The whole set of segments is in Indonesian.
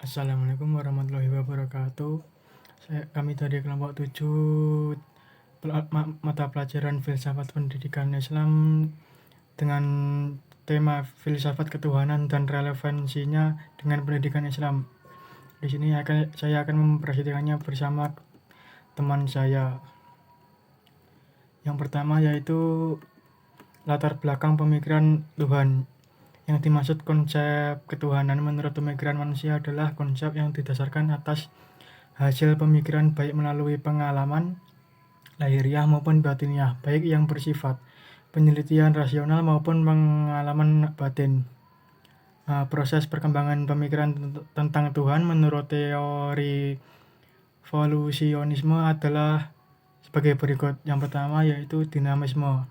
Assalamualaikum warahmatullahi wabarakatuh. Kami dari kelompok 7 mata pelajaran filsafat pendidikan Islam dengan tema filsafat ketuhanan dan relevansinya dengan pendidikan Islam. Di sini saya akan mempresentasikannya bersama teman saya. Yang pertama yaitu latar belakang pemikiran Tuhan. Yang dimaksud konsep ketuhanan menurut pemikiran manusia adalah konsep yang didasarkan atas hasil pemikiran baik melalui pengalaman lahiriah maupun batiniah, baik yang bersifat penelitian rasional maupun pengalaman batin. Proses perkembangan pemikiran tentang Tuhan menurut teori evolusionisme adalah sebagai berikut. Yang pertama yaitu dinamisme.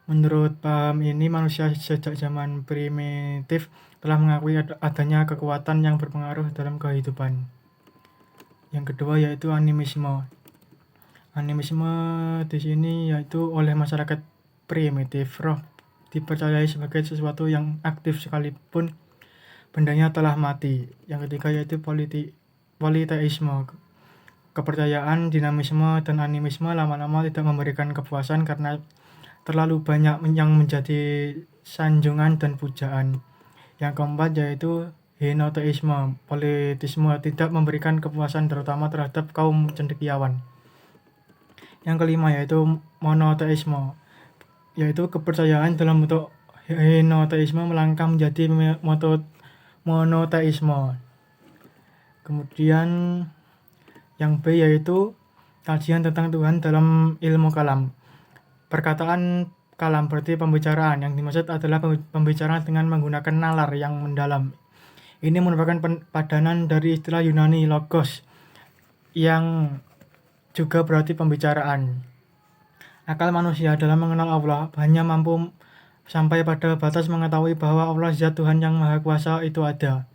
Menurut paham ini, manusia sejak zaman primitif telah mengakui adanya kekuatan yang berpengaruh dalam kehidupan. Yang kedua yaitu animisme. Animisme di sini yaitu oleh masyarakat primitif, roh dipercayai sebagai sesuatu yang aktif sekalipun bendanya telah mati. Yang ketiga yaitu politeisme. Kepercayaan dinamisme dan animisme lama-lama tidak memberikan kepuasan karena terlalu banyak yang menjadi sanjungan dan pujaan. Yang keempat yaitu henoteisme. Politisme tidak memberikan kepuasan terutama terhadap kaum cendekiawan. Yang kelima yaitu monoteisme, yaitu kepercayaan dalam bentuk henoteisme melangkah menjadi monoteisme. Kemudian yang B yaitu kajian tentang Tuhan dalam ilmu kalam. Perkataan kalam berarti pembicaraan. Yang dimaksud adalah pembicaraan dengan menggunakan nalar yang mendalam. Ini merupakan padanan dari istilah Yunani logos yang juga berarti pembicaraan. Akal manusia dalam mengenal Allah hanya mampu sampai pada batas mengetahui bahwa Allah zat Tuhan yang Maha Kuasa itu ada.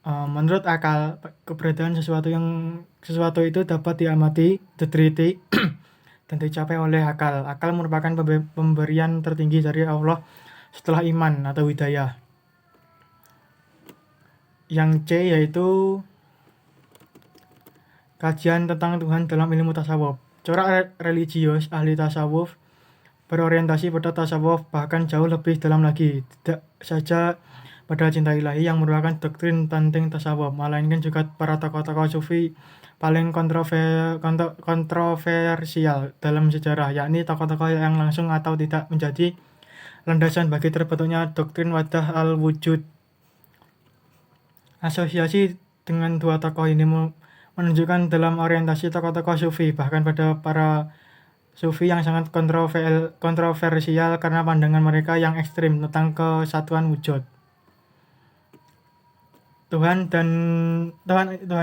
Menurut akal, keberadaan sesuatu itu dapat diamati, diteliti, dan dicapai oleh akal. Akal merupakan pemberian tertinggi dari Allah setelah iman atau hidayah. Yang C yaitu kajian tentang Tuhan dalam ilmu tasawuf. Corak religius ahli tasawuf berorientasi pada tasawuf bahkan jauh lebih dalam lagi. Tidak saja pada cinta ilahi yang merupakan doktrin penting tasawuf, melainkan juga para tokoh-tokoh sufi paling kontroversial dalam sejarah, yakni tokoh-tokoh yang langsung atau tidak menjadi landasan bagi terbentuknya doktrin wadah al-wujud. Asosiasi dengan dua tokoh ini menunjukkan dalam orientasi tokoh-tokoh sufi, bahkan pada para sufi yang sangat kontroversial karena pandangan mereka yang ekstrim tentang kesatuan wujud. Tuhan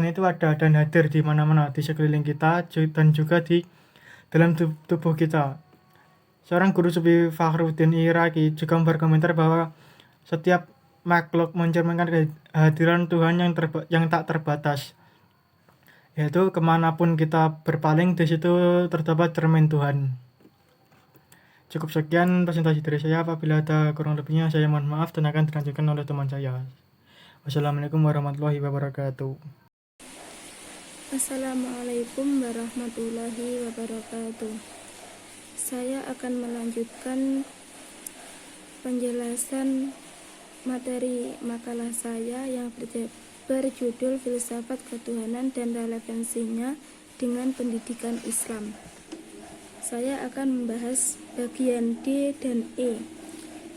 itu ada dan hadir di mana-mana di sekeliling kita dan juga di dalam tubuh kita. Seorang guru sufi Fakhruddin Iraqi juga berkomentar bahwa setiap makhluk mencerminkan kehadiran Tuhan yang tak terbatas, yaitu kemanapun kita berpaling di situ terdapat cermin Tuhan. Cukup sekian presentasi dari saya. Apabila ada kurang lebihnya saya mohon maaf dan akan dilanjutkan oleh teman saya. Wassalamualaikum warahmatullahi wabarakatuh. Assalamualaikum warahmatullahi wabarakatuh. Saya akan melanjutkan penjelasan materi makalah saya yang berjudul Filsafat Ketuhanan dan Relevansinya dengan Pendidikan Islam. Saya akan membahas bagian D dan E.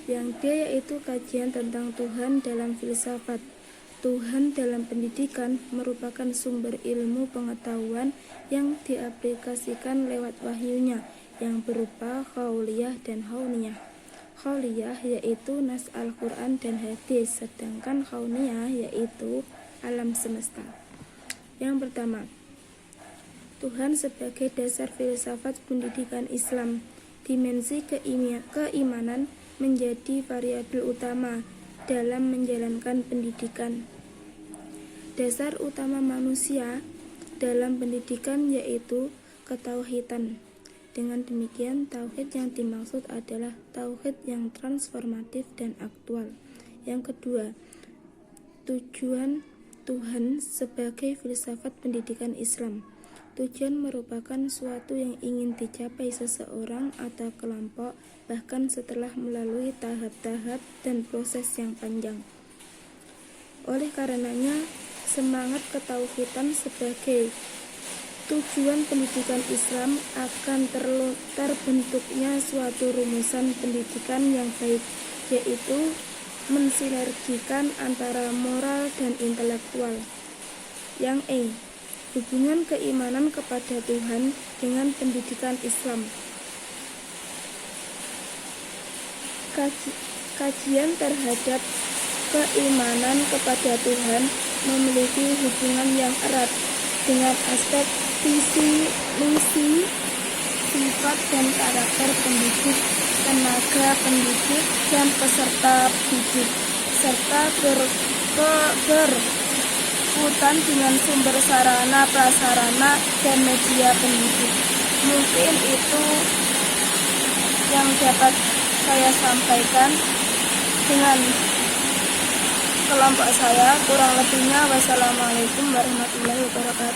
Yang D yaitu kajian tentang Tuhan dalam filsafat. Tuhan dalam pendidikan merupakan sumber ilmu pengetahuan yang diaplikasikan lewat wahyunya yang berupa qauliyah dan hauniyah. Qauliyah yaitu nas Al-Quran dan hadis, sedangkan hauniyah yaitu alam semesta. Yang pertama, Tuhan sebagai dasar filsafat pendidikan Islam. Dimensi keimanan menjadi variabel utama dalam menjalankan pendidikan. Dasar utama manusia dalam pendidikan yaitu ketauhidan. Dengan demikian, tauhid yang dimaksud adalah tauhid yang transformatif dan aktual. Yang kedua, tujuan Tuhan sebagai filsafat pendidikan Islam. Tujuan merupakan suatu yang ingin dicapai seseorang atau kelompok, bahkan setelah melalui tahap-tahap dan proses yang panjang. Oleh karenanya, semangat ketauhidan sebagai tujuan pendidikan Islam akan terbentuknya suatu rumusan pendidikan yang baik, yaitu mensinergikan antara moral dan intelektual. Yang E. Hubungan keimanan kepada Tuhan dengan pendidikan Islam. Kajian terhadap keimanan kepada Tuhan memiliki hubungan yang erat dengan aspek visi, misi, sifat dan karakter pendidik, tenaga pendidik dan peserta didik, serta berkaitan dengan sumber sarana, prasarana, dan media pendidik. Mungkin itu yang dapat saya sampaikan dengan kelompok saya. Kurang lebihnya, wassalamualaikum warahmatullahi wabarakatuh.